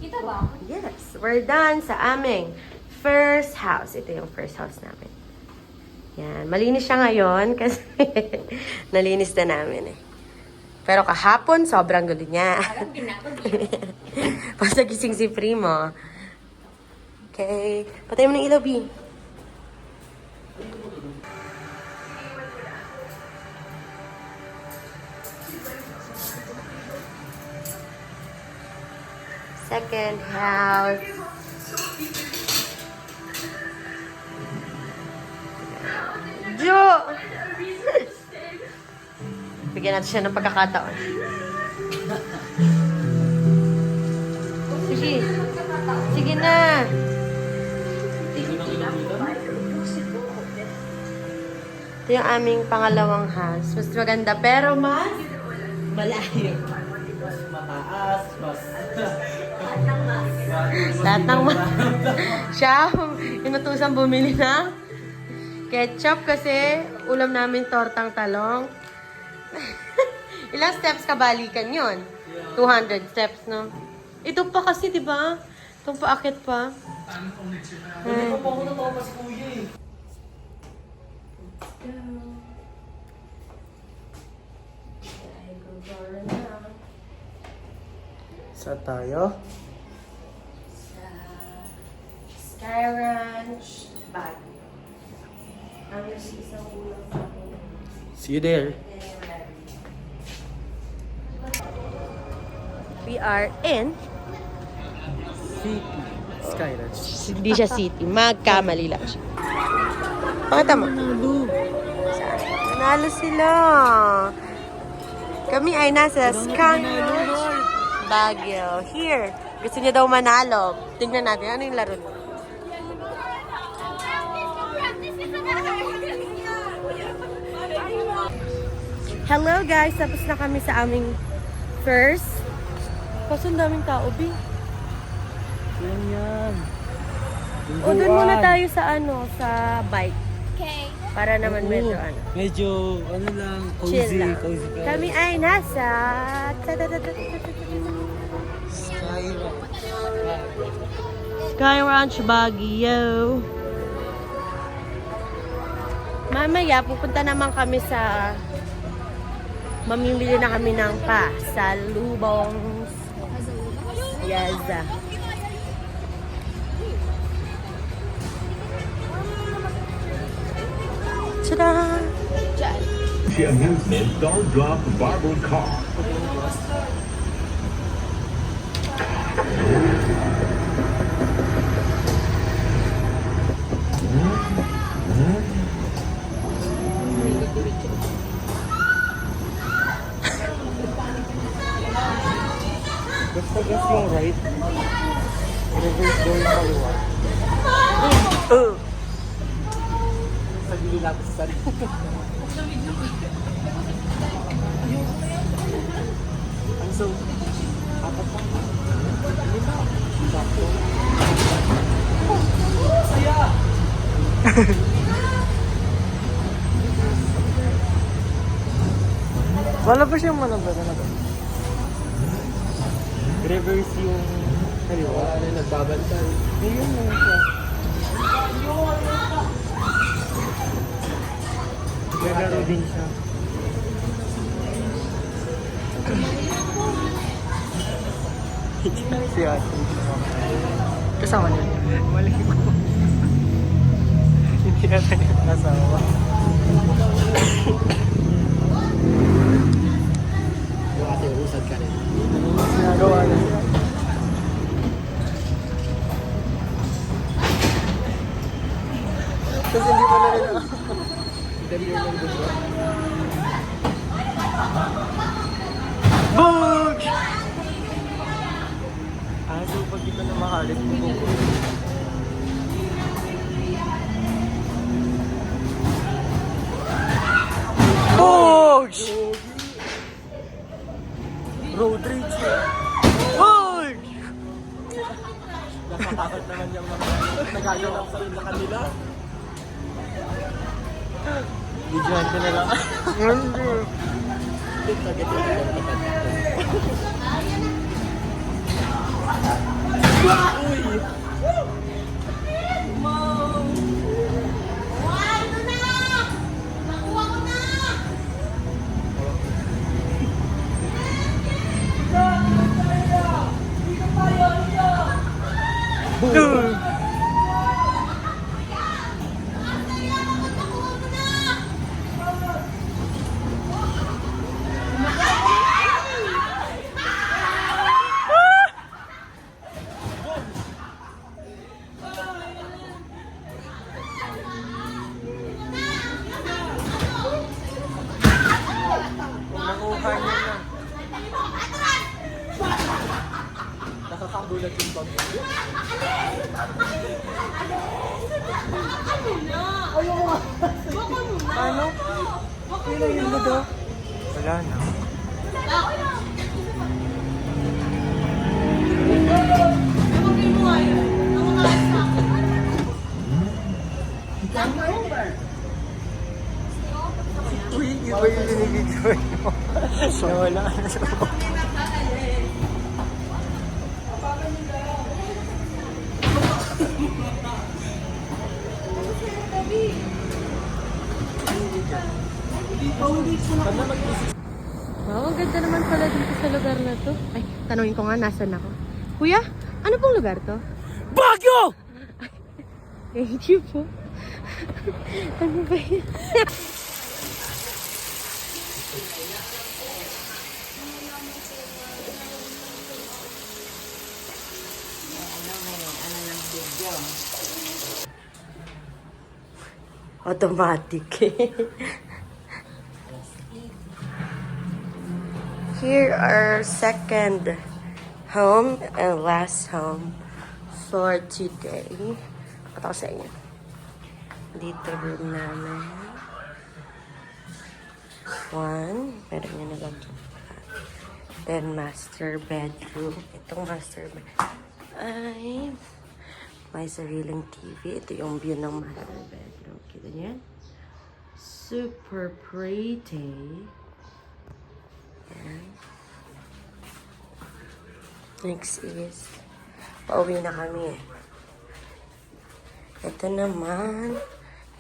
Kita ba? Yes, we're done sa aming first house. Ito yung first house namin. Yan, malinis siya ngayon kasi nalinis na namin eh. Pero kahapon, sobrang gulo niya. Alam ginapag Basta gising si Primo. Okay, patay mo ng ilaw, B. Second house. Jo! Bigyan natin siya ng pagkakataon. Sige. Sige na. Ito yung aming pangalawang house. Mas maganda pero mas malayo. Mas mataas, mas... Lahat ng siya, inutusan bumili ng ketchup kasi ulam namin tortang talong. Ilang steps kabalikan yon? 200 steps, no? Ito pa kasi, di ba? Itong paakit pa. Hindi ko pa ako totoo pa si Kuya eh. Saan tayo? Sa Sky Ranch Baguio. Ang isang ulam sa akin. See you there. We are in City. Sky Ranch. hindi siya city. Magkamali lang siya. Pakita mo. Nanalo sila. Kami ay nasa Sky Ranch Baguio. Here. Gusto niya daw manalo. Tingnan natin. Ano yung laro niya? Hello guys. Tapos na kami sa aming first. Kaso ang daming tao, B. Yan. O, doon muna tayo sa sa bike. Okay. Para naman medyo Medyo, ano lang, chill cozy. lang. Cozy pa. Kami ay nasa... Sky Ranch. Sky Ranch Baguio. Mamaya, pupunta naman kami sa... Mamimili na kami ng pasalubong. Yes. Ta-da! The amusement Star Drop Barber Car. Basta gas yung right. Reverse daw yung kaliwa. Sa gili lapis sa rin. Ang so, apat pa. Lima. Sakto. Saya! Wala pa siyang manabara na ba? Reverse yung kaliwa. Ano yung nagbabantay? Ayun na siya. Naglaro din siya. Si ate. Kasama niya. Mali ko. Hindi natin yung asawa. Yung ate, usad ka rin. Sinagawa na siya. Kasi hindi pa na rin ako. Interview ng gusto. Boog! So pag dito na makalit mo po. Boog! Road rage. Boog! Nakatakot naman yung mga nagaganap sa rin na kanila. Videoan ko na lang. Nakuha niya na. Nakakagulat yung bag. Ano? Pinayin mo daw? Wala na. Uy, iba yung binibidyo mo. Nawala na siya. Wow, ang ganda naman pala dito sa lugar na to. Ay, tanungin ko nga, nasan ako? Kuya, ano pong lugar to? Baguio! Thank you po. Ano ba yun? Automatic. Here our second home and last home for today. Ito ko sa inyo. Dito room namin. One. Meron nyo na lang. Then master bedroom. Itong master bedroom ay may sariling TV. Ito yung view ng master bedroom. Kita niyo yan? Super pretty. Ayan. Next is, pauwi na kami. Ito naman,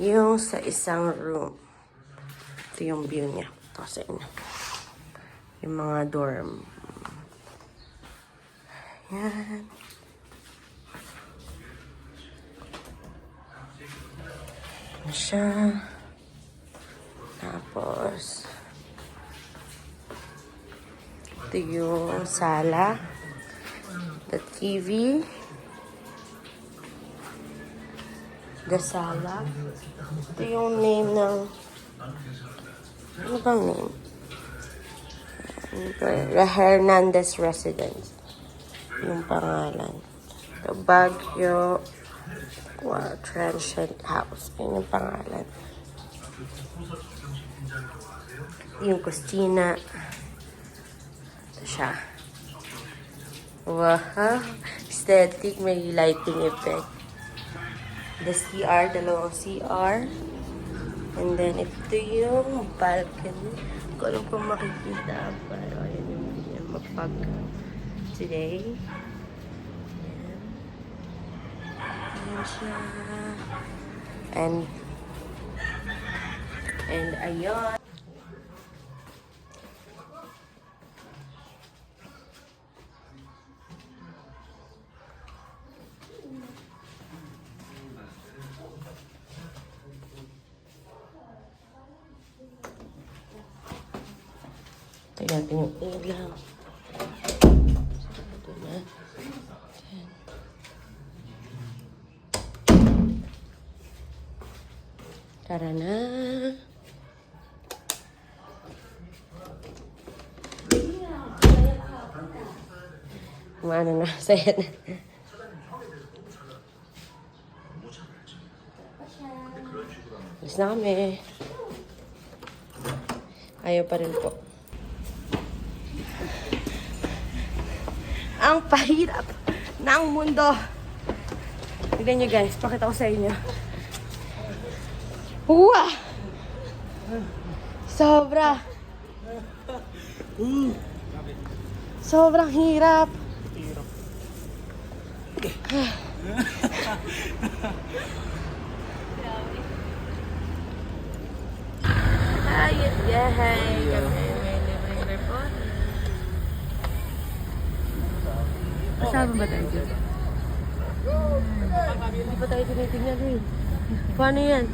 yung sa isang room. Ito yung view niya. Ito sa inyo. Yung mga dorm. Yan. Yan siya. Tapos, ito yung sala. The TV. The sala. Ito yung name ng... Ano bang name? The Hernandez Residence. Yung pangalan. The Baguio Transient House. Yun yung pangalan. Yung kusina. Ito siya. Wow. Aesthetic. May lighting effect. The CR. Dalawang CR. And then, ito yung balcony. Hindi ko alam kung makikita. Pero, ayan yung mapag today. Ayan. Ayan siya. And ayun. Tignan natin yung ilaw. Ito na. Ayan. Tara na. Ano na, saya na. Alis na kami. Ayaw pa rin po. Ang pahirap ng mundo. Tignan nyo guys, pakita ko sa inyo. Uwa! Sobra. Sobrang hirap. Ayun, yahay. Kami may libreng report. Kasama ba tayo dyan? Hindi pa tayo tinitingnan eh. Paano yan?